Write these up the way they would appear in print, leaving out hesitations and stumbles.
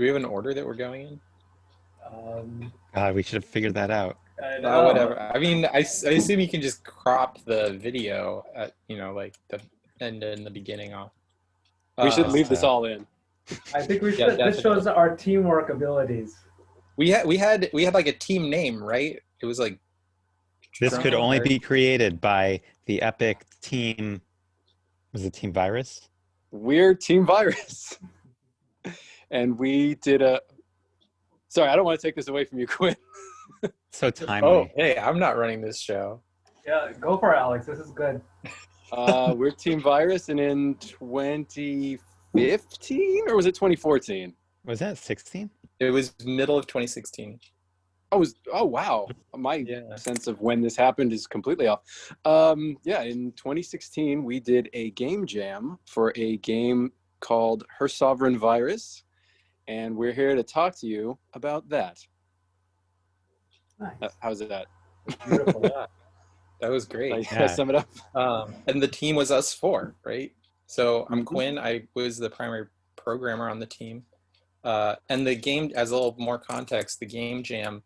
Do we have an order that we're going in? God, we should have figured that out. I know. Whatever. I mean, I assume you can just crop the video at, like the end and the beginning off. We should leave this all in. I think we Yeah, should. This shows our teamwork abilities. We had like a team name, right? It was like This could only be created by the epic team. Was it Team Virus? We're Team Virus. And we did a... Sorry, I don't want to take this away from you, Quinn. So timely. Oh, hey, I'm not running this show. Yeah, go for it, Alex. This is good. We're Team Virus, and in 2015, or was it 2014? Was that 16? It was middle of 2016. Oh wow, my sense of when this happened is completely off. In 2016 we did a game jam for a game called Her Sovereign Virus, and we're here to talk to you about that. Nice. How's that? Beautiful. Yeah. That was great. Did I sum it up? And the team was us four, right? So I'm Quinn. I was the primary programmer on the team. And the game, as a little more context, the game jam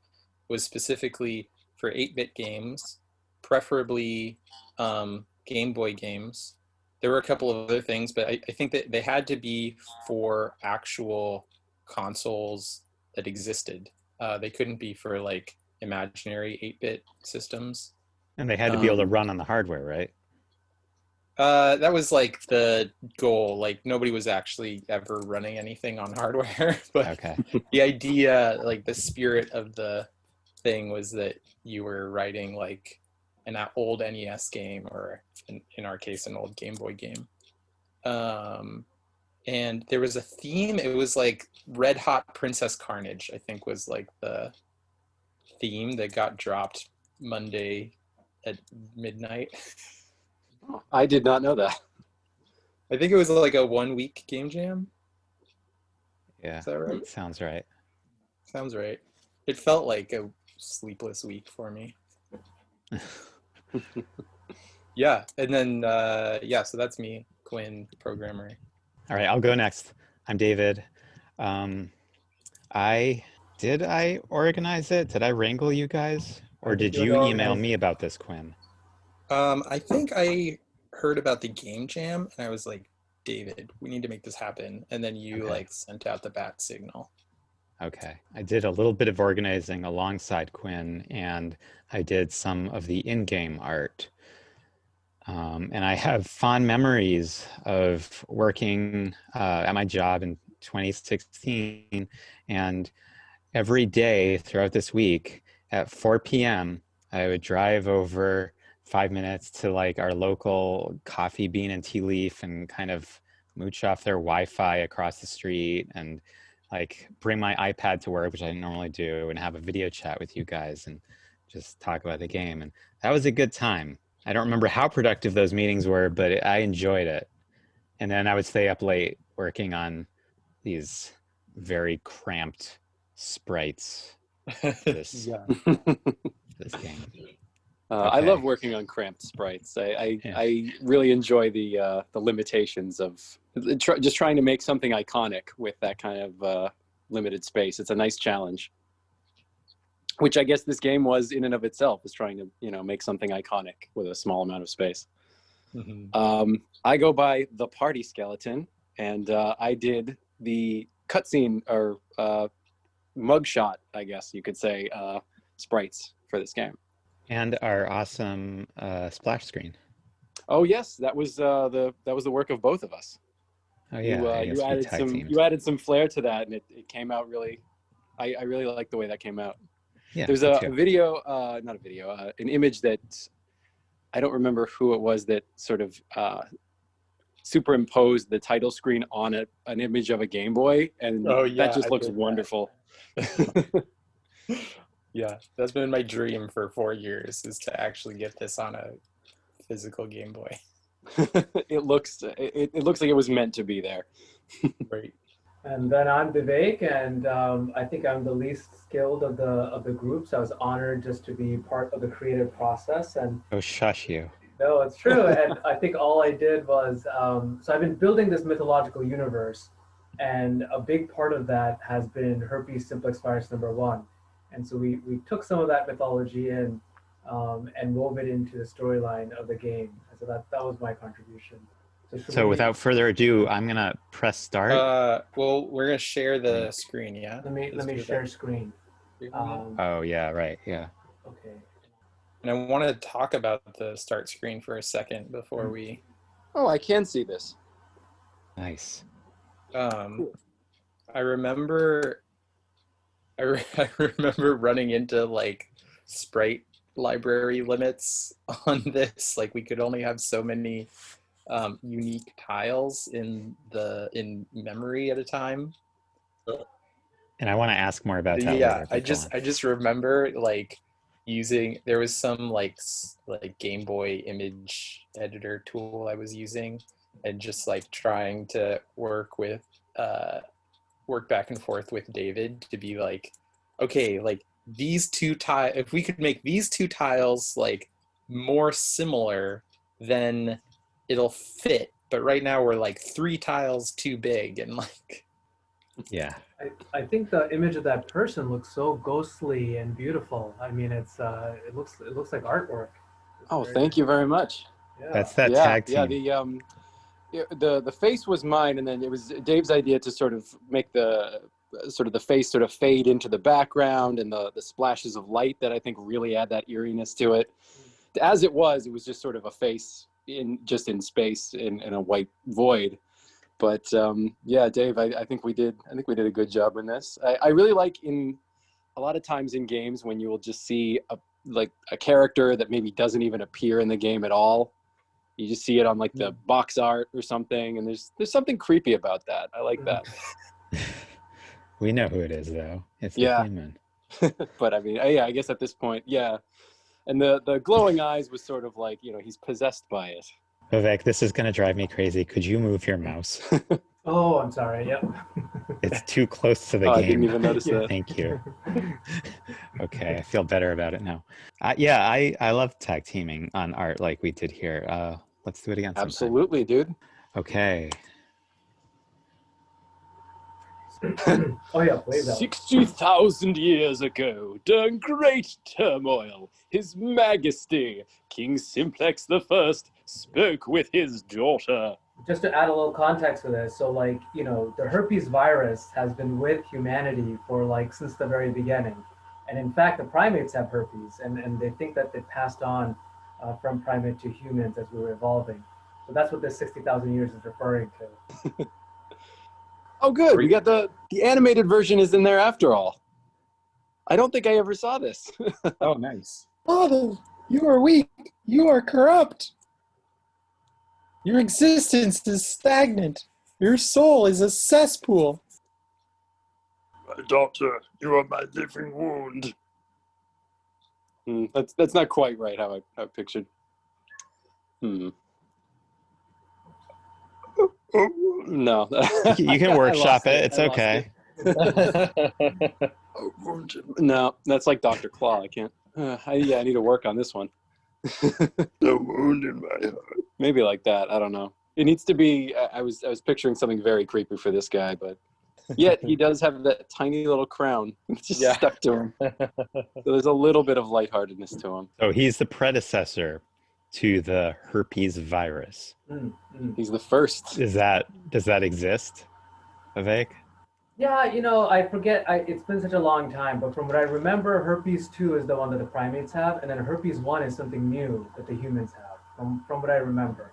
was specifically for 8-bit games, preferably Game Boy games. There were a couple of other things, but I think that they had to be for actual consoles that existed. They couldn't be for like imaginary 8-bit systems. And they had to be able to run on the hardware, right? That was like the goal. Like nobody was actually ever running anything on hardware, but okay. The idea, like the spirit of the thing was that you were writing like an old NES game, or in our case, an old Game Boy game. And there was a theme. It was like Red Hot Princess Carnage, I think was like the theme that got dropped Monday at midnight. I did not know that. I think it was like a 1-week game jam. Yeah. Is that right? Sounds right. Sounds right. It felt like a sleepless week for me. Yeah. And then, so that's me, Quinn, programmer. All right, I'll go next. I'm David. Did I organize it? Did I wrangle you guys? Or did you email me about this, Quinn? I think I heard about the game jam and I was like, David, we need to make this happen. And then you like sent out the bat signal. Okay. I did a little bit of organizing alongside Quinn, and I did some of the in-game art. And I have fond memories of working at my job in 2016, and every day throughout this week at 4 p.m., I would drive over 5 minutes to like our local Coffee Bean and Tea Leaf and kind of mooch off their Wi-Fi across the street and like bring my iPad to work, which I didn't normally do, and have a video chat with you guys and just talk about the game. And that was a good time. I don't remember how productive those meetings were, but I enjoyed it. And then I would stay up late working on these very cramped sprites for this, this game. I love working on cramped sprites. I really enjoy the limitations of just trying to make something iconic with that kind of limited space. It's a nice challenge, which I guess this game was in and of itself, is trying to make something iconic with a small amount of space. Mm-hmm. I go by the Party Skeleton, and I did the cutscene or mugshot, I guess you could say, sprites for this game. And our awesome splash screen. Oh yes, that was the work of both of us. Oh yeah, you added some flair to that, and it came out really. I really like the way that came out. Yeah, there's a video, not a video, an image that I don't remember who it was that sort of superimposed the title screen on an image of a Game Boy, and that just looks wonderful. Yeah, that's been my dream for 4 years, is to actually get this on a physical Game Boy. It looks like it was meant to be there. Right. And then I'm Vivek, and I think I'm the least skilled of the group, so I was honored just to be part of the creative process. And oh, shush you. No, it's true. And I think all I did was, so I've been building this mythological universe, And a big part of that has been herpes simplex virus number 1. And so we took some of that mythology in and wove it into the storyline of the game. And so that was my contribution. So without further ado, I'm going to press start. Well, we're going to share the screen, yeah? Let me share screen. Oh, yeah, right, yeah. Okay. And I want to talk about the start screen for a second before we... Oh, I can see this. Nice. I remember I remember running into like sprite library limits on this. Like we could only have so many unique tiles in memory at a time. And I want to ask more about that Yeah, later, I just remember like there was some like Game Boy image editor tool I was using, and just like trying to work back and forth with David to be like, okay, like these two tiles, if we could make these two tiles like more similar, then it'll fit. But right now we're like 3 tiles too big, and like, yeah. I think the image of that person looks so ghostly and beautiful. I mean, it looks like artwork. Thank you very much. Yeah. That's that tag team. Yeah, the face was mine, and then it was Dave's idea to sort of make the face sort of fade into the background, and the splashes of light that I think really add that eeriness to it. As it was just sort of a face in space in a white void. But yeah, Dave, I think we did a good job in this. I really like in a lot of times in games when you will just see a character that maybe doesn't even appear in the game at all. You just see it on like the box art or something, and there's something creepy about that. I like that. We know who it is, though. It's the human. But I mean, I guess at this point, yeah. And the glowing eyes was sort of like, he's possessed by it. Vivek, this is going to drive me crazy. Could you move your mouse? Oh, I'm sorry. Yep. It's too close to the game. I didn't even notice that. Thank you. Okay, I feel better about it now. Yeah, I love tag teaming on art like we did here. Let's do it again sometime. Absolutely, dude. Okay. Oh yeah, please. 60,000 years ago, during great turmoil, His Majesty, King Simplex I, spoke with his daughter. Just to add a little context to this, so like, the herpes virus has been with humanity for like since the very beginning. And in fact, the primates have herpes, and they think that they passed on from primate to humans as we were evolving. So that's what this 60,000 years is referring to. Oh, good. We got the animated version is in there after all. I don't think I ever saw this. Oh, nice. Father, you are weak. You are corrupt. Your existence is stagnant. Your soul is a cesspool. My daughter, you are my living wound. That's not quite right how I pictured. No. You can workshop it. It's okay. No, that's like Dr. Claw. I can't. I need to work on this one. The wound in my heart. Maybe like that. I don't know. It needs to be. I was picturing something very creepy for this guy, but yet he does have that tiny little crown just stuck to him. So there's a little bit of lightheartedness to him. So he's the predecessor to the herpes virus. He's the first. Does that exist, Vivek? Yeah, I forget. It's been such a long time, but from what I remember, herpes 2 is the one that the primates have, and then herpes 1 is something new that the humans have, from what I remember.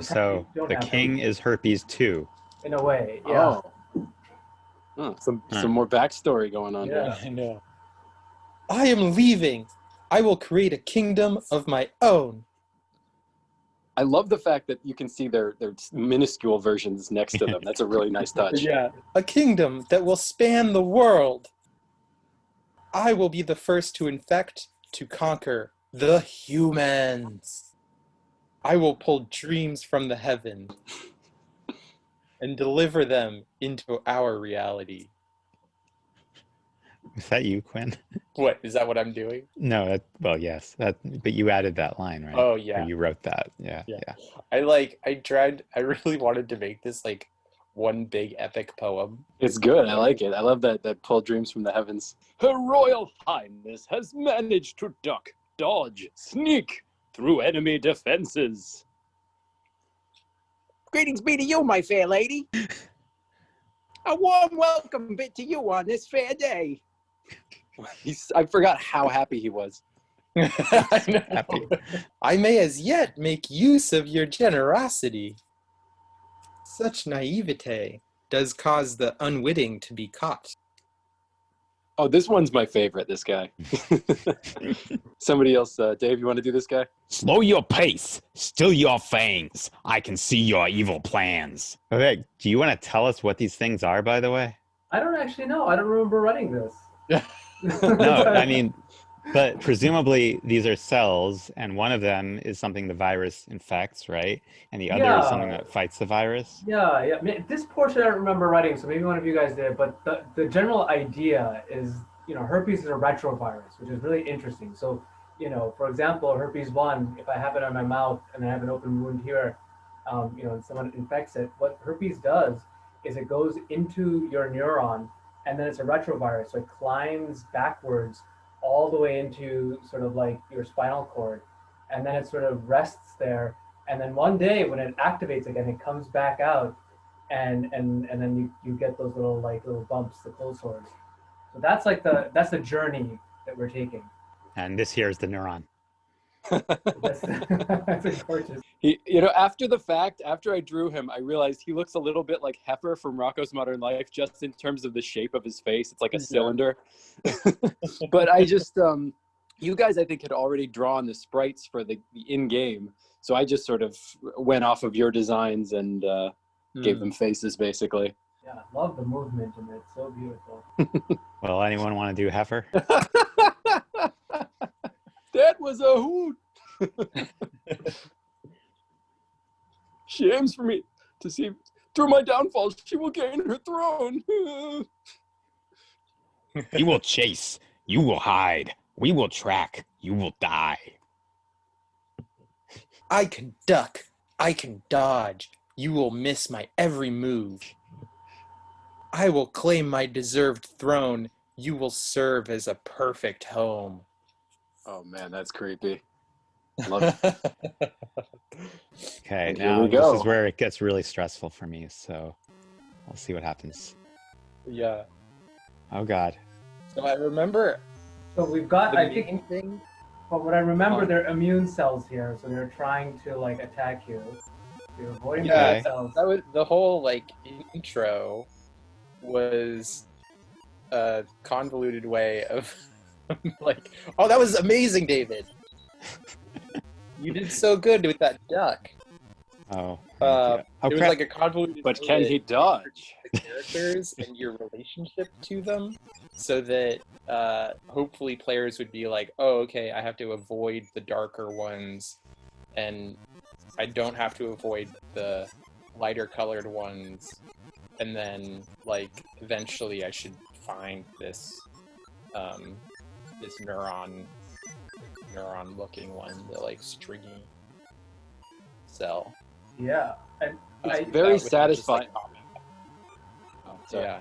So the king is herpes 2. In a way, yeah. Some more backstory going on here. I know. I am leaving. I will create a kingdom of my own. I love the fact that you can see their minuscule versions next to them. That's a really nice touch. Yeah. A kingdom that will span the world. I will be the first to infect, to conquer the humans. I will pull dreams from the heavens and deliver them into our reality. Is that you, Quinn? What, is that what I'm doing? No, yes. But you added that line, right? Oh, yeah. Or you wrote that. Yeah. I really wanted to make this like one big epic poem. It's good. I like it. I love that pull dreams from the heavens. Her Royal Highness has managed to duck, dodge, sneak through enemy defenses. Greetings be to you, my fair lady. A warm welcome bid to you on this fair day. I forgot how happy he was. Happy. I may as yet make use of your generosity. Such naivete does cause the unwitting to be caught. Oh, this one's my favorite, this guy. Somebody else, Dave, you want to do this guy? Slow your pace, still your fangs. I can see your evil plans. Okay, do you want to tell us what these things are, by the way? I don't actually know. I don't remember writing this. No, I mean, but presumably these are cells, and one of them is something the virus infects, right? And the other is something that fights the virus? Yeah. This portion I don't remember writing, so maybe one of you guys did, but the general idea is, herpes is a retrovirus, which is really interesting. So, for example, herpes 1, if I have it on my mouth and I have an open wound here, and someone infects it, what herpes does is it goes into your neuron, and then it's a retrovirus, so it climbs backwards all the way into sort of like your spinal cord, and then it sort of rests there, and then one day when it activates again, it comes back out, and then you get those little bumps, the cold sores. So that's the journey that we're taking. And this here is the neuron. That's gorgeous. After I drew him, I realized he looks a little bit like Heifer from Rocko's Modern Life, just in terms of the shape of his face. It's like a cylinder. But I just, you guys, I think, had already drawn the sprites for the in-game. So I just sort of went off of your designs and gave them faces, basically. Yeah, I love the movement in it. It's so beautiful. Well, anyone want to do Heifer? That was a hoot. She aims for me to see through my downfall she will gain her throne. You will chase, you will hide, we will track, you will die. I can duck, I can dodge, you will miss my every move. I will claim my deserved throne, you will serve as a perfect home. Oh man, that's creepy. Love it. Okay, And now here we go. this is where it gets really stressful for me, so I'll see what happens. Yeah. Oh God. So I remember So we've got, the I think, main thing. but what I remember, they're immune cells here, so they're trying to attack you. You're avoiding Yeah, the cells. that was the whole intro was a convoluted way of oh, that was amazing, David. You did so good with that duck. Oh. It was crap. like a convoluted. But way can to he dodge? The characters and your relationship to them, so that hopefully players would be like, oh, okay, I have to avoid the darker ones, and I don't have to avoid the lighter colored ones, and then eventually I should find this this neuron looking one, the stringy cell. Yeah. And It's very satisfying. Yeah.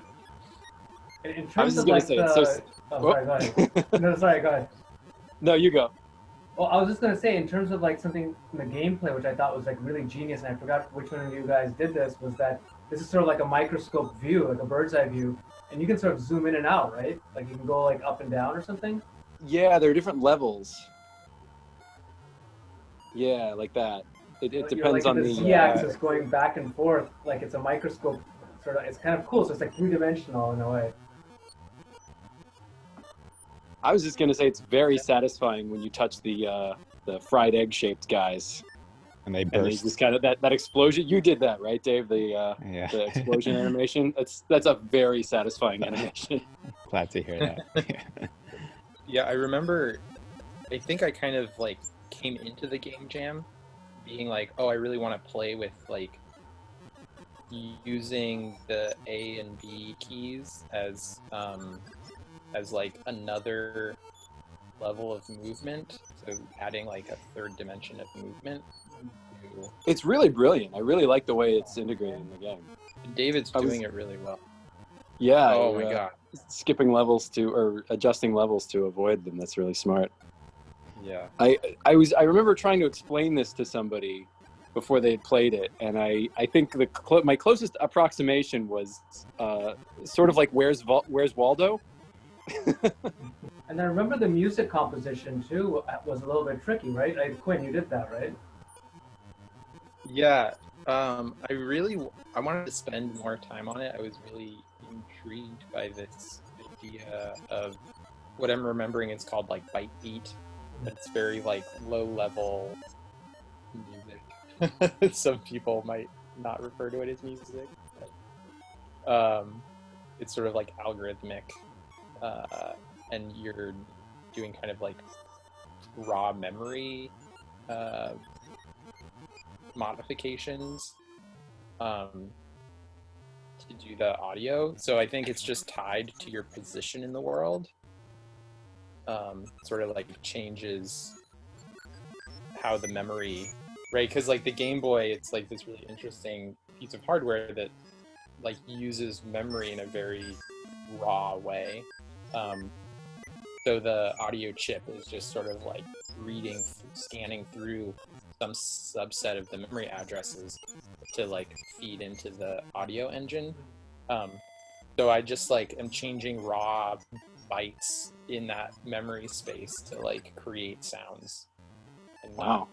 in I was terms just of gonna say, sorry, go ahead. No, sorry, go ahead. No, you go. Well, I was just gonna say, in terms of something in the gameplay, which I thought was really genius, and I forgot which one of you guys did this, was that this is sort of like a microscope view, like a bird's eye view, and you can sort of zoom in and out, right? Like you can go up and down or something. Yeah, there are different levels. Yeah, like that. It depends on the z-axis going back and forth, like it's a microscope. Sort of, it's kind of cool. So it's three-dimensional in a way. I was just gonna say it's very satisfying when you touch the fried egg-shaped guys. And they And burst. there's just kind of that explosion. You did that, right, Dave? The explosion animation. That's a very satisfying animation. Glad to hear that. Yeah, I remember. I think I kind of came into the game jam being oh, I really want to play with using the A and B keys as another level of movement. So adding a third dimension of movement to cool. It's really brilliant. I really like the way it's integrated in the game. David's doing it really well. Yeah. Oh my god. Skipping levels or adjusting levels to avoid them. That's really smart. Yeah. I remember trying to explain this to somebody before they had played it, and I think my closest approximation was sort of like Where's Waldo? And I remember the music composition too was a little bit tricky, right? Quinn, you did that, right? Yeah. I wanted to spend more time on it. I was really intrigued by this idea of what I'm remembering is called like bite beat. It's very like low level music. Some people might not refer to it as music, but it's sort of like algorithmic, and you're doing kind of like raw memory modifications to do the audio. So I think it's just tied to your position in the world. Sort of like changes how the memory, right? Because like the Game Boy, it's like this really interesting piece of hardware that like uses memory in a very raw way. So the audio chip is just sort of like scanning through some subset of the memory addresses to like feed into the audio engine. So I just like am changing raw bytes in that memory space to like create sounds. Wow.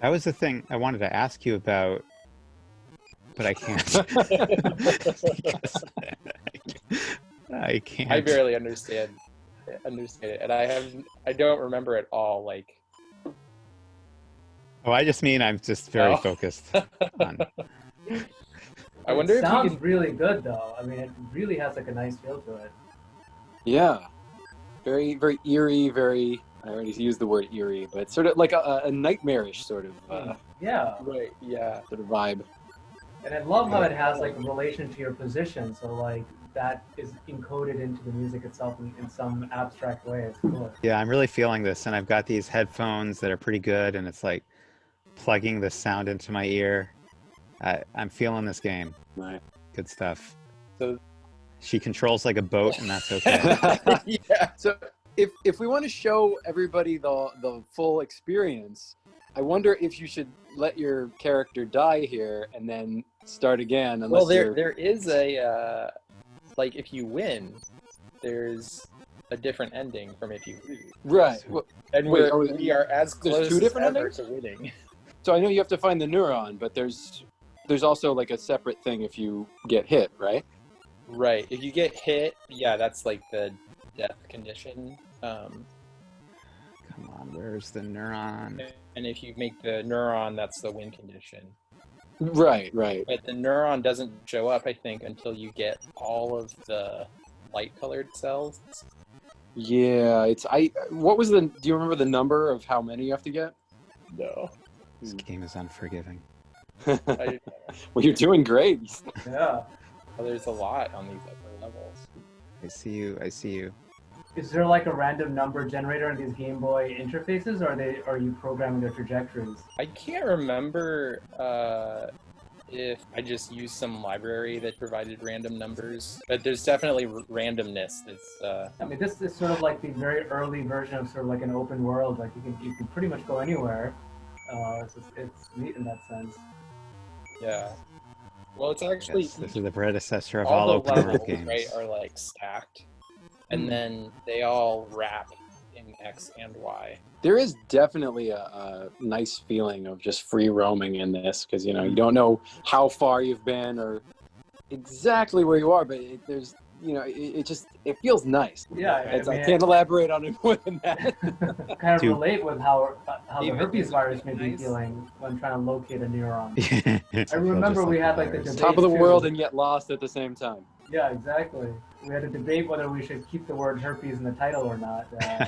That was the thing I wanted to ask you about, but I can't. I can't. I barely understand it, and I don't remember at all. Like, oh, I just mean I'm just very focused on. I wonder it if sounds really good though. I mean, it really has like a nice feel to it. Yeah, very very eerie. Very. I already used the word eerie, but sort of like a nightmarish sort of. Yeah. Right. Yeah. Sort of vibe. And I love how it has like a relation to your position. So like that is encoded into the music itself in some abstract way. It's cool. Yeah, I'm really feeling this, and I've got these headphones that are pretty good, and it's like plugging the sound into my ear. I'm feeling this game. Right. Good stuff. So she controls like a boat, and that's okay. Yeah. So if we want to show everybody the full experience, I wonder if you should let your character die here and then start again. Well, there is a like if you win, there's a different ending from if you lose. Right. Well, and we are as close two different as ever endings? to winning. So I know you have to find the neuron, but there's also like a separate thing if you get hit, right? Right. If you get hit, yeah, that's like the death condition. Come on, where's the neuron? And if you make the neuron, that's the win condition. Right. But the neuron doesn't show up, I think, until you get all of the light-colored cells. Yeah, what was do you remember the number of how many you have to get? No. This game is unforgiving. Well, you're doing great. Yeah. Well, there's a lot on these upper levels. I see you. Is there like a random number generator in these Game Boy interfaces, or are you programming the trajectories? I can't remember if I just used some library that provided random numbers, but there's definitely randomness. I mean, this is sort of like the very early version of sort of like an open world. Like you can pretty much go anywhere. It's neat in that sense. Yeah. Well, it's actually Yes, this is the predecessor of all all the open levels, world games. right, are like stacked, and then they all wrap in X and Y. There is definitely a nice feeling of just free roaming in this, because you don't know how far you've been or exactly where you are, but there's it feels nice. Yeah, I can't elaborate on it more than that. Kind of relate with how the herpes virus may be feeling when trying to locate a neuron. I remember we had like the debate top of the too. world and yet lost at the same time. Yeah, exactly. We had a debate whether we should keep the word herpes in the title or not.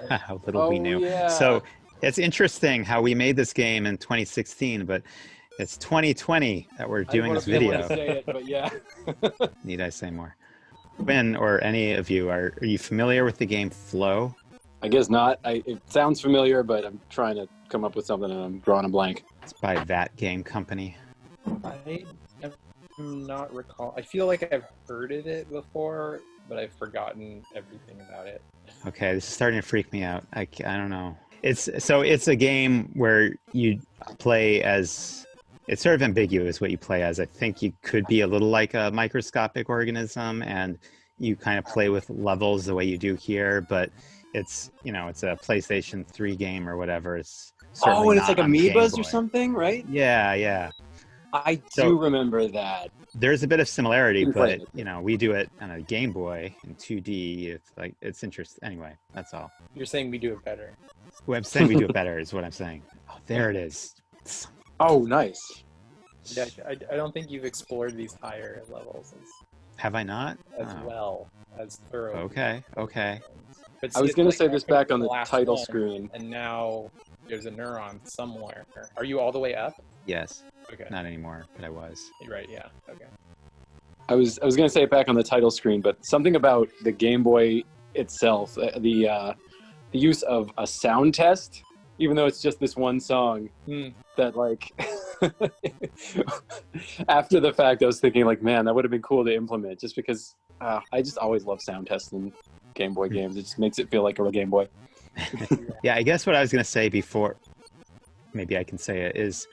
How little we knew. Yeah. So it's interesting how we made this game in 2016, but it's 2020 that we're doing this video. I don't say it, but yeah. Need I say more? Quinn, or any of you, are you familiar with the game Flow? I guess not. It sounds familiar, but I'm trying to come up with something and I'm drawing a blank. It's by that game company. I am not recall. I feel like I've heard of it before, but I've forgotten everything about it. Okay, this is starting to freak me out. I don't know. It's a game where you play as. It's sort of ambiguous what you play as. I think you could be a little like a microscopic organism, and you kind of play with levels the way you do here. But it's it's a PlayStation 3 game or whatever. It's certainly and it's not like on the Game amoebas Boy. or something, right? Yeah. I So- do remember that. There's a bit of similarity, Didn't play but it. we do it on a Game Boy in 2D. It's interesting. Anyway, that's all. You're saying we do it better. Well, I'm saying we do it better is what I'm saying. Oh, there it is. Oh, nice. Yeah, I don't think you've explored these higher levels Have I not? as Oh. well as thoroughly. Okay. But I was it's going to like say this back on the last title one, screen. and now there's a neuron somewhere. Are you all the way up? Yes. Okay. Not anymore, but I was. You're right. Yeah. Okay. I was going to say it back on the title screen, but something about the Game Boy itself, the use of a sound test, even though it's just this one song, that like after the fact, I was thinking like, man, that would have been cool to implement, just because I just always love sound tests in Game Boy games. It just makes it feel like a real Game Boy. Yeah, I guess what I was going to say before, maybe I can say it, is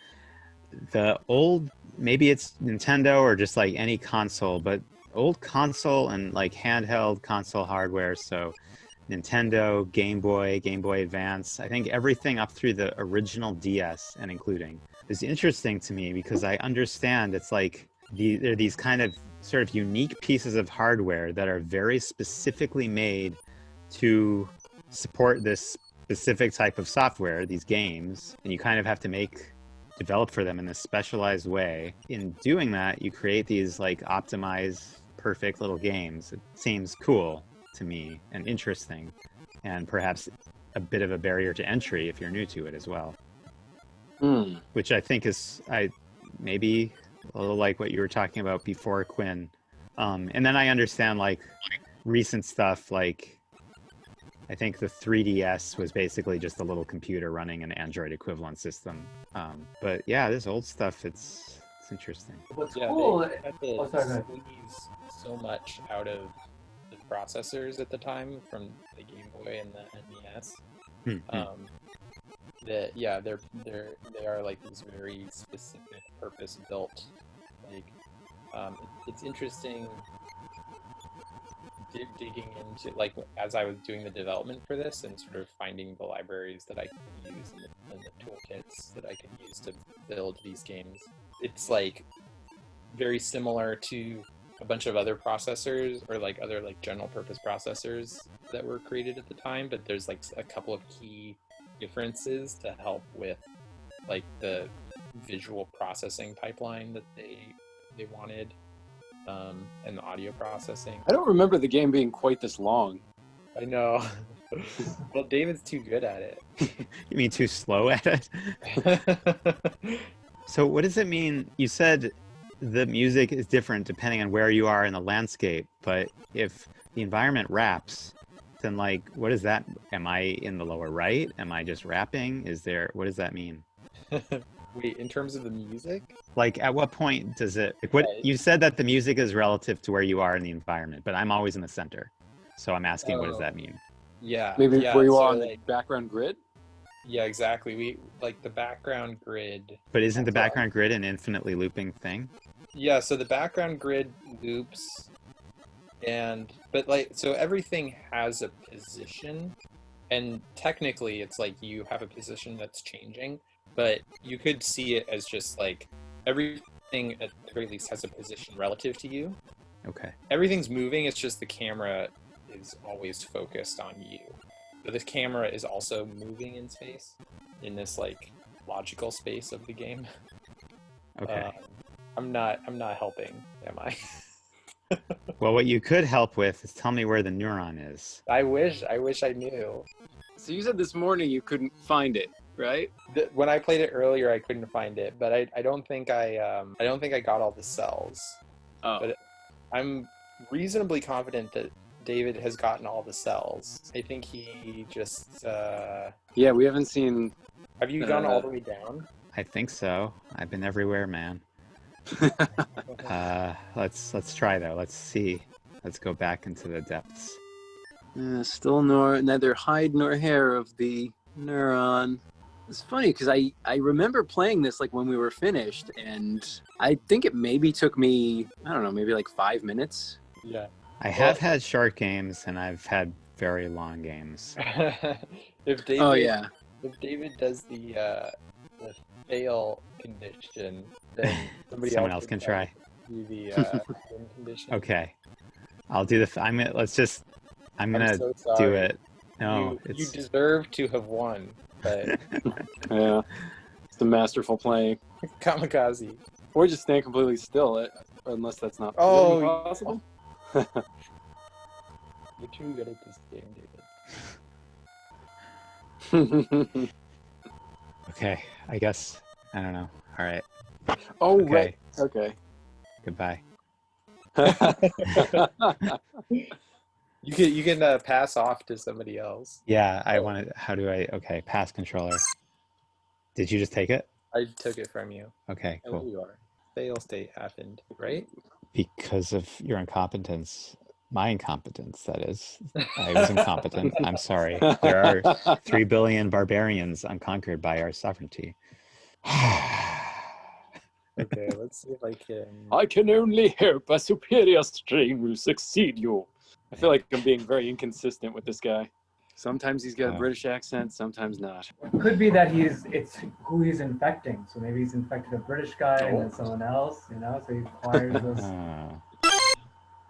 the old, maybe it's Nintendo or just like any console, but old console and like handheld console hardware, so Nintendo, Game Boy Advance, I think everything up through the original DS and including, is interesting to me because I understand it's like there are these kind of sort of unique pieces of hardware that are very specifically made to support this specific type of software, these games, and you kind of have to develop for them in this specialized way. In doing that, you create these like optimized, perfect little games. It seems cool to me and interesting, and perhaps a bit of a barrier to entry if you're new to it as well. Which I think is maybe a little like what you were talking about before, Quinn. And then I understand like recent stuff, like I think the 3DS was basically just a little computer running an Android equivalent system. But yeah, this old stuff, it's interesting. What's Yeah, cool? they had to Oh, sorry, go ahead. squeeze so much out of the processors at the time from the Game Boy and the NES. That yeah, they are like these very specific purpose built. Like, it's interesting digging into, like, as I was doing the development for this and sort of finding the libraries that I could use and the toolkits that I could use to build these games. It's like very similar to a bunch of other processors or like other like general purpose processors that were created at the time, but there's like a couple of key differences to help with like the visual processing pipeline that they wanted, and the audio processing. I don't remember the game being quite this long. I know. Well, David's too good at it. You mean too slow at it? So what does it mean? You said the music is different depending on where you are in the landscape, but if the environment raps, then like, what is that? Am I in the lower right? Am I just rapping? What does that mean? Wait, in terms of the music? Like, at what point does it, like, what you said that the music is relative to where you are in the environment, but I'm always in the center. So I'm asking, what does that mean? Yeah. Maybe yeah, where you so, are on like, the background grid? Yeah, exactly. We like the background grid. But isn't the background grid an infinitely looping thing? Yeah, so the background grid loops, but like, so everything has a position, and technically it's like you have a position that's changing, but you could see it as just like everything at the very least has a position relative to you. Okay. Everything's moving, it's just the camera is always focused on you. So this camera is also moving in space, in this like logical space of the game. Okay. I'm not helping, am I? Well, what you could help with is tell me where the neuron is. I wish I knew. So you said this morning you couldn't find it, right? When I played it earlier, I couldn't find it, but I don't think I got all the cells. Oh. But I'm reasonably confident that David has gotten all the cells. I think he just. Yeah, we haven't seen. Have you gone all the way down? I think so. I've been everywhere, man. Let's try though. Let's see. Let's go back into the depths. Still neither hide nor hair of the neuron. It's funny because I remember playing this like when we were finished, and I think it maybe took me, I don't know, maybe like 5 minutes. Yeah. I have had short games and I've had very long games. If David, Oh yeah. if David does the fail condition, then Someone else can try. do the win condition. Okay. I'll do the. I'm gonna so do sorry. it. No, you deserve to have won, but Yeah. It's the masterful playing. kamikaze. Or just stand completely still, unless that's not possible. You're too good at this game, David. Okay. I guess. I don't know. All right. Oh, Okay. right. Okay. Goodbye. You can pass off to somebody else. Yeah. I want to. How do I? Okay. Pass controller. Did you just take it? I took it from you. Okay. And there Cool. you are. Fail state happened, right? Because of your incompetence. My incompetence, that is. I was incompetent. I'm sorry. There are 3 billion barbarians unconquered by our sovereignty. Okay, let's see if I can. I can only hope a superior strain will succeed you. I feel like I'm being very inconsistent with this guy. Sometimes he's got a British accent, sometimes not. It could be that it's who he's infecting. So maybe he's infected a British guy and then someone else, so he acquires those.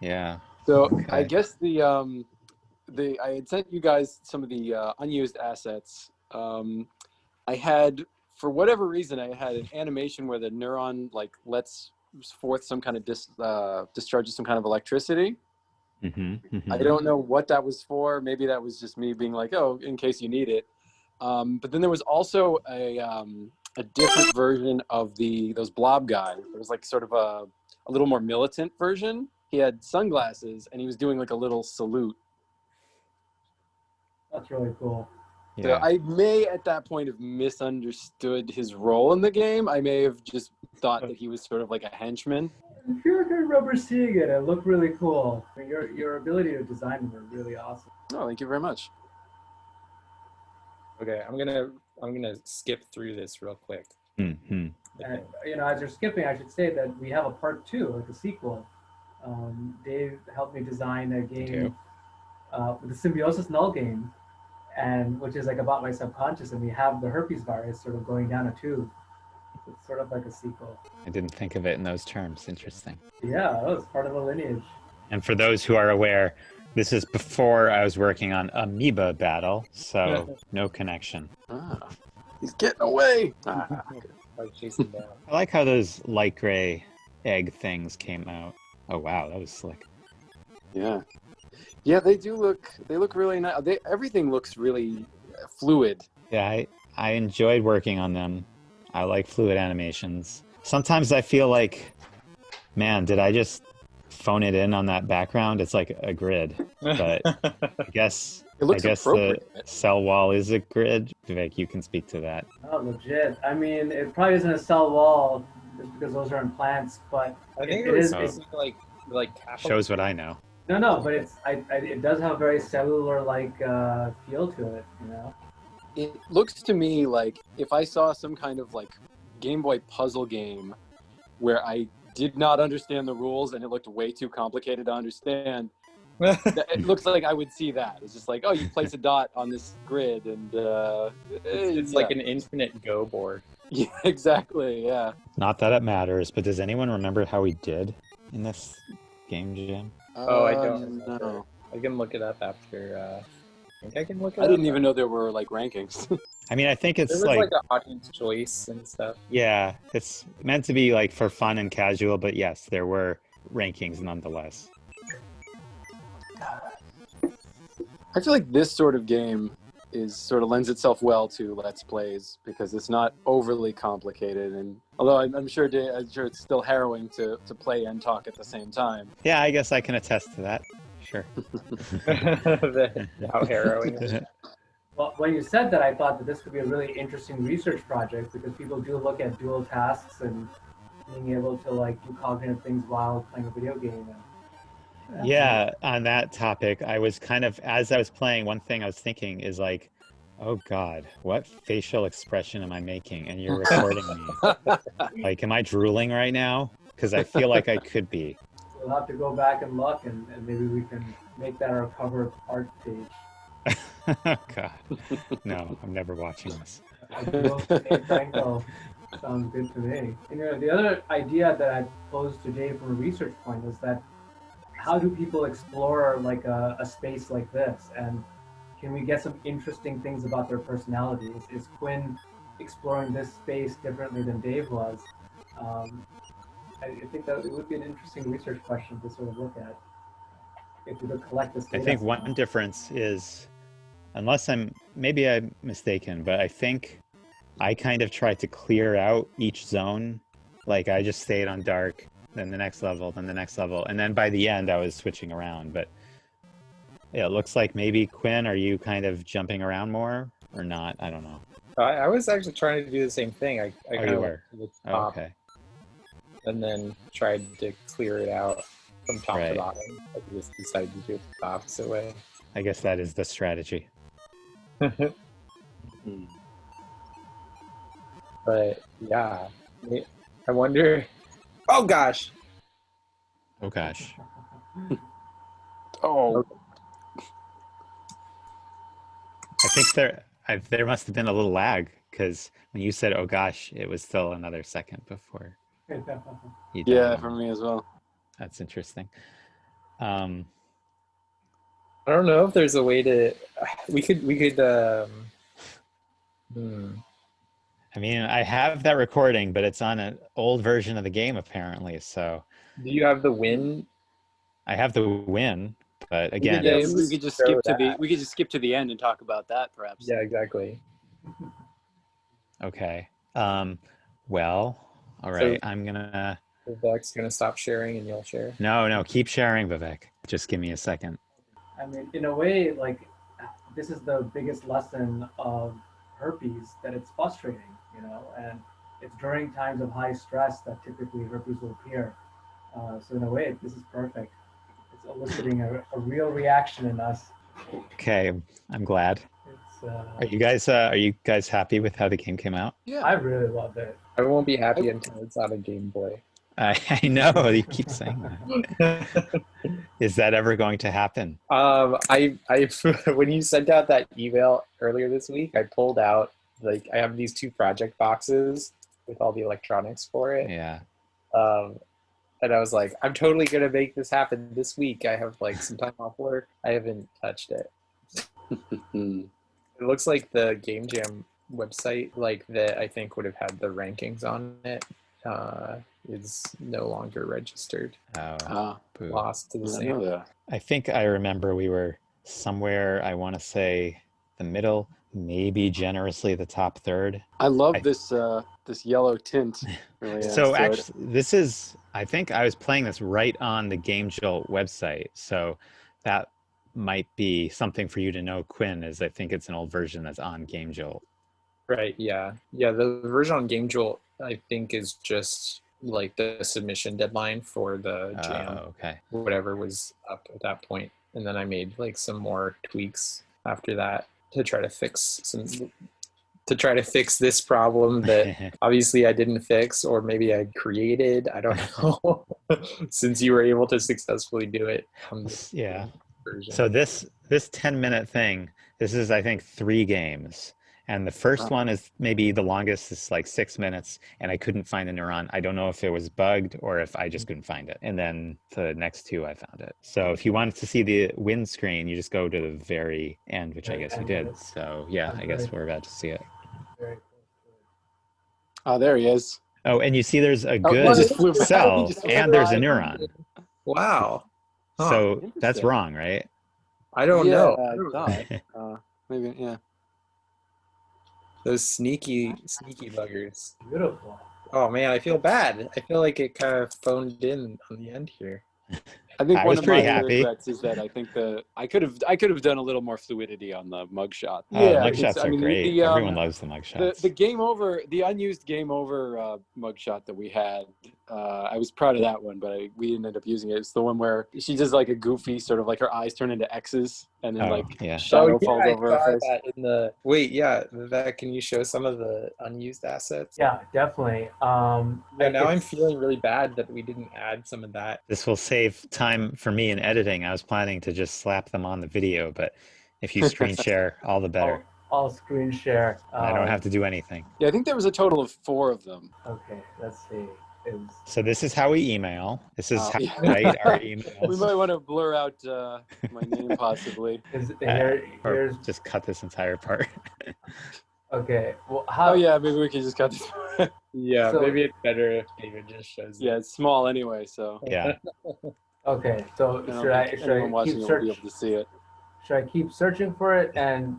Yeah. So Okay. I guess I had sent you guys some of the unused assets. I had, for whatever reason, I had an animation where the neuron like lets forth some kind of discharges some kind of electricity. I don't know what that was for. Maybe that was just me being like, oh, in case you need it. But then there was also a different version of those blob guys. It was like sort of a little more militant version. He had sunglasses and he was doing like a little salute. That's really cool. Yeah. So I may at that point have misunderstood his role in the game. I may have just thought that he was sort of like a henchman. I feel like I remember seeing it. It looked really cool. I mean, your ability to design them are really awesome. Oh, thank you very much. Okay, I'm gonna skip through this real quick. And as you're skipping, I should say that we have a part 2, like a sequel. Dave helped me design a game, the Symbiosis Null game, and which is like about my subconscious, and we have the herpes virus sort of going down a tube. It's sort of like a sequel. I didn't think of it in those terms. Interesting. Yeah, that was part of a lineage. And for those who are aware, this is before I was working on Amoeba Battle, so no connection. He's getting away. I was chasing down. I like how those light gray egg things came out. Oh wow, that was slick. Yeah, they look really nice. Everything looks really fluid. Yeah, I enjoyed working on them. I like fluid animations. Sometimes I feel like, man, did I just phone it in on that background? It's like a grid, but I guess the cell wall is a grid. Vivek, you can speak to that. Oh, legit. I mean, it probably isn't a cell wall just because those are in plants, but I think it is like shows what I know. No, but it does have a very cellular-like feel to it, It looks to me like if I saw some kind of like Game Boy puzzle game where I did not understand the rules and it looked way too complicated to understand, it looks like I would see that. It's just like, oh, you place a dot on this grid and it's like an infinite Go board. Yeah, exactly. Yeah. Not that it matters, but does anyone remember how we did in this game jam? Oh, I don't know. I can look it up after. I think I can look it up. I didn't even know there were like rankings. I mean, I think it's there was like an audience choice and stuff. Yeah, it's meant to be like for fun and casual, but yes, there were rankings nonetheless. I feel like this sort of game lends itself well to Let's Plays because it's not overly complicated, and although I'm sure it's still harrowing to play and talk at the same time. Yeah, I guess I can attest to that. Sure. How harrowing. Well, when you said that, I thought that this could be a really interesting research project because people do look at dual tasks and being able to like do cognitive things while playing a video game. And Yeah, on that topic, I was kind of, as I was playing, one thing I was thinking is like, oh God, what facial expression am I making? And you're recording me. Like, am I drooling right now? Because I feel like I could be. we'll have to go back and look, and maybe we can make that our cover art page. Oh God. No, I'm never watching this. Franco sounds good to me. You know, the other idea that I posed today from a research point was that how do people explore like a space like this, and can we get some interesting things about their personalities? Is Quinn exploring this space differently than Dave was? I think that it would be an interesting research question to sort of look at if we could collect this data. I think one difference is, unless maybe I'm mistaken, but I think I kind of tried to clear out each zone. Like I just stayed on dark, then the next level, then the next level. And then by the end, I was switching around. But yeah, it looks like maybe Quinn, are you kind of jumping around more or not? I don't know. I was actually trying to do the same thing. I kind you of were? went to the Oh, top okay. and then tried to clear it out from top Right. to bottom. I just decided to do it the opposite way. I guess that is the strategy. But yeah, I wonder. Oh gosh. Oh gosh. Oh, I think there must have been a little lag because when you said, oh gosh, it was still another second before you yeah, died. for me as well. That's interesting. I don't know if there's a way to. We could. I mean, I have that recording, but it's on an old version of the game apparently. So Do you have the win? I have the win, but again, Yeah, it's, we could just show skip to the that. we could just skip to the end and talk about that, perhaps. Yeah, exactly. okay. Well, all right. I'm gonna. Vivek's gonna stop sharing, and you'll share. No, keep sharing, Vivek. Just give me a second. I mean, in a way, like this is the biggest lesson of herpes, that it's frustrating, you know, and it's during times of high stress that typically herpes will appear. So in a way, this is perfect. It's eliciting a real reaction in us. Okay, I'm glad. It's, Are you guys happy with how the game came out? Yeah. I really loved it. I won't be happy until it's on a Game Boy. I know you keep saying that. Is that ever going to happen? I when you sent out that email earlier this week, I pulled out, like, I have these 2 project boxes with all the electronics for it. Yeah. And I was like, I'm totally gonna make this happen this week. I have like some time off work. I haven't touched it. It looks like the Game Jam website, like that I think would have had the rankings on it, is no longer registered. Oh, boo. Lost to the same. I think I remember we were somewhere, I want to say the middle, maybe generously the top third. I love this yellow tint. Really So actually, I think I was playing this right on the Game Jolt website. So that might be something for you to know, Quinn, is I think it's an old version that's on Game Jolt. Right, yeah. Yeah, the version on Game Jolt, I think, is just like the submission deadline for the jam. Okay. Whatever was up at that point. And then I made like some more tweaks after that to try to fix this problem that obviously I didn't fix, or maybe I created. I don't know. Since you were able to successfully do it. Yeah. Version. So this 10-minute thing, this is, I think, 3 games. And the first one is maybe the longest, is like 6 minutes, and I couldn't find the neuron. I don't know if it was bugged or if I just couldn't find it. And then the next 2, I found it. So if you wanted to see the win screen, you just go to the very end, which I guess you did. So yeah, I guess we're about to see it. Oh, there he is. Oh, and you see there's a good cell, and there's a neuron. Wow. Huh. So that's wrong, right? I don't know. Maybe, yeah. Those sneaky buggers. Beautiful. Oh man, I feel bad. I feel like it kind of phoned in on the end here. I think I one was of pretty my happy. regrets is that I think I could have done a little more fluidity on the mugshot. Oh, Yeah, mugshots are great. Everyone loves the mugshots. the game over, the unused game over mugshot that we had. I was proud of that one, but we didn't end up using it. It's the one where she does like a goofy sort of like her eyes turn into X's and then shadow falls over her face. That in the wait, yeah, Vivek, can you show some of the unused assets? Yeah, definitely. Yeah, now I'm feeling really bad that we didn't add some of that. This will save time for me in editing. I was planning to just slap them on the video, but if you screen share, all the better. I'll screen share. I don't have to do anything. Yeah, I think there was a total of 4 of them. Okay, let's see. So this is how we email. This is how we write our emails. We might want to blur out my name possibly. Here's just cut this entire part. Okay. Well, oh yeah, maybe we can just cut this part. Yeah, so, maybe it's better if David just shows it. Yeah, it's small anyway, so. Yeah. Okay, so should I keep searching? Be able to see it. Should I keep searching for it and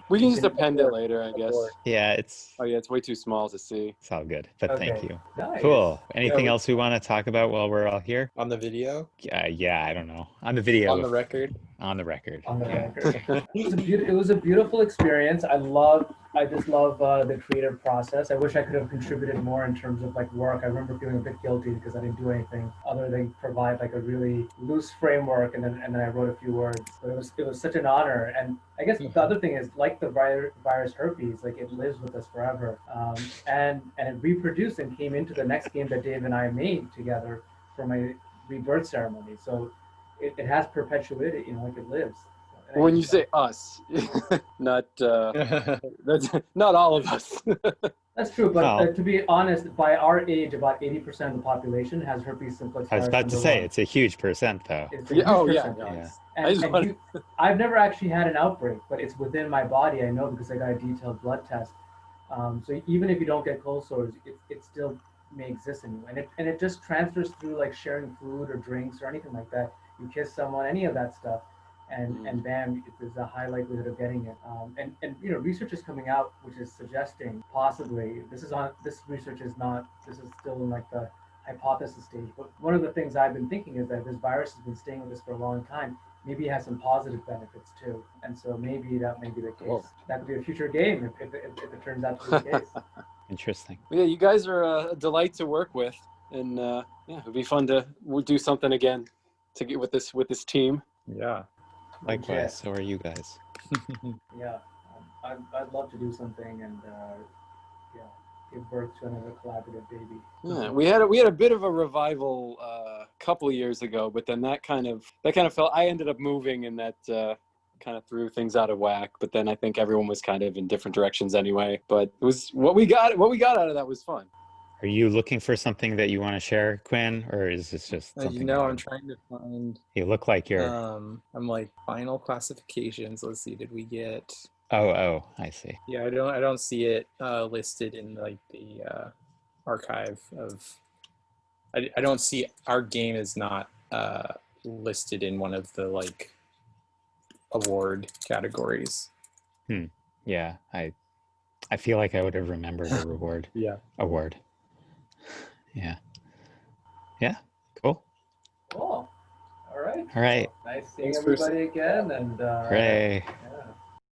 we can just append it later, I guess. Yeah, it's. Oh yeah, it's way too small to see. It's all good, but thank you. Nice. Cool. Anything else we want to talk about while we're all here? On the video? Yeah, I don't know. On the video. On the record. On the record. On the record. It was a beautiful experience. I just love the creative process. I wish I could have contributed more in terms of like work. I remember feeling a bit guilty because I didn't do anything other than provide like a really loose framework, and then I wrote a few words. But it was such an honor. And I guess the other thing is, like the virus herpes, like it lives with us forever, and it reproduced and came into the next game that Dave and I made together for my rebirth ceremony. So it has perpetuity, like it lives. When you say us, not that's not all of us. That's true, but to be honest, by our age, about 80% of the population has herpes simplex. I was about to say it's a huge percent, though. Yeah. And I've never actually had an outbreak, but it's within my body. I know because I got a detailed blood test. So even if you don't get cold sores, it still may exist in you, and it just transfers through like sharing food or drinks or anything like that. You kiss someone, any of that stuff. And bam, there's a high likelihood of getting it. And research is coming out which is suggesting possibly this research is still in like the hypothesis stage. But one of the things I've been thinking is that this virus has been staying with us for a long time. Maybe it has some positive benefits too, and so maybe that may be the case. Whoa. That could be a future game if it turns out to be the case. Interesting. Yeah, you guys are a delight to work with, and it'd be fun to do something again to get with this team. Yeah. Likewise, so are you guys. Yeah, I'd love to do something and give birth to another collaborative baby. Yeah, we had a bit of a revival a couple of years ago, but then that kind of fell. I ended up moving, and that kind of threw things out of whack. But then I think everyone was kind of in different directions anyway. But it was what we got out of that was fun. Are you looking for something that you want to share, Quinn, or is this just something? I'm trying to find. You look like you're. I'm like final classifications. Let's see. Did we get? Oh, I see. Yeah, I don't see it listed in like the archive of. I don't see our game is not listed in one of the like award categories. Yeah, I feel like I would have remembered a reward. Award. Yeah. Cool. All right. Nice seeing everybody again, and hooray.